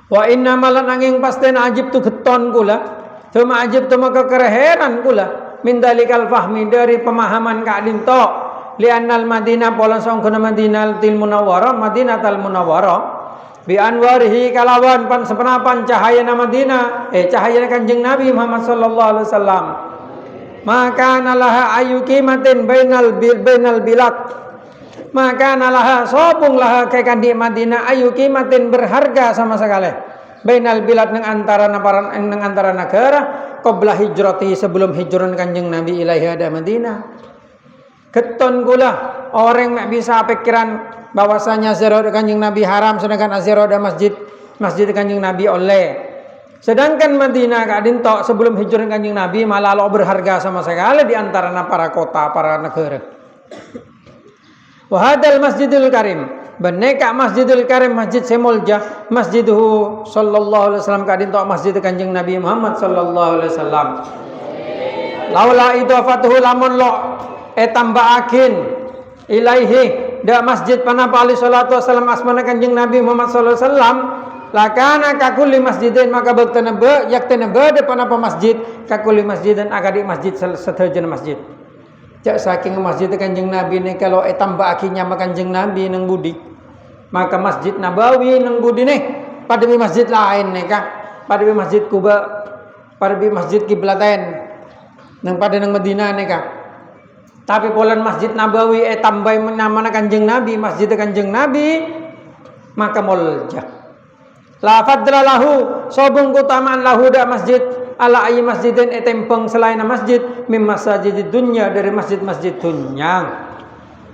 wa inna malan angin pasten ajib tu geton kula cuma ajib tu maka kereheran kula min dalikal fahmi dari pemahaman kadin tok li'annal Madinah pola sangkuna Madinatul Munawwarah Madinatul Munawwarah bi anwarihi kalawan pan sepenapan cahayana Madinah cahayana Kanjeng Nabi Muhammad sallallahu alaihi wasallam maka nalaha ayukimatin bainal bilad maka nalaha sopung laha kekan di Madinah ayukimatin berharga sama sekali bainal bilad nang antara negara qabla hijrati sebelum hijrah Kanjeng Nabi ilaihi ada Madinah. Keton kula orang mak bisa pikiran bahwasanya ziarah Kanjeng Nabi haram sedangkan ziarah masjid Kanjeng Nabi oleh. Sedangkan Madinah kadin tok sebelum hijrah Kanjeng Nabi malah lo berharga sama sekali di antara para kota, para negara. Wa hadal Masjidil Karim beneka Masjidil Karim masjid semolja masjiduhu sallallahu alaihi wasallam kadin to masjid Kanjeng Nabi Muhammad sallallahu alaihi wasallam laula idafatuhu lamun lo tambaakin ilaihi da masjid panapa alaihi salatu wasallam asmana Kanjeng Nabi Muhammad sallallahu alaihi wasallam lakana kakulli masjidin maka bektana be yaktana be de panapa masjid kakulli masjidin akadi masjid seterjen masjid. Cak saking masjid Kanjeng Nabi ni kalau tambah akinya Kanjeng Nabi nang budi maka masjid Nabawi nang budi nih pada masjid lain nih kah pada masjid Kuba pada masjid Kiblatain nang pada nang Madinah nih kah tapi polan masjid Nabawi tambah nama Kanjeng Nabi masjid Kanjeng Nabi maka molja la fadla lahu sobung kutamaan lahu da masjid ala ayi masjidin tempeng selain masjid mim masajid dunya dari masjid-masjid dunya.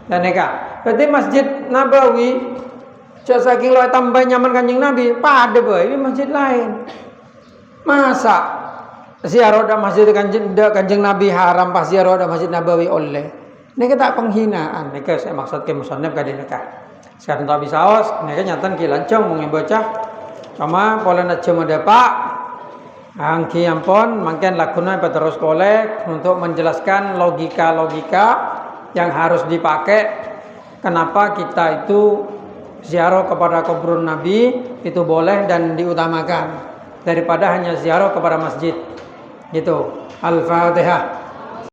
Dan eka, berarti masjid Nabawi saking lo tambah nyaman Kanjeng Nabi, pada ini masjid lain. Masa ziarah da masjid Kanjeng Nabi haram pas ziarah da masjid Nabawi oleh. Neka tak penghinaan, neka saya maksud ke musannaf kadi neka. Sekarang tak bisa os, neka nyatan kilancong mung bocah. Sama pola na cuma pak angki ampun makin lakukan terus kolek untuk menjelaskan logika-logika yang harus dipakai kenapa kita itu ziarah kepada kuburan Nabi itu boleh dan diutamakan daripada hanya ziarah kepada masjid gitu. Al-Fatihah.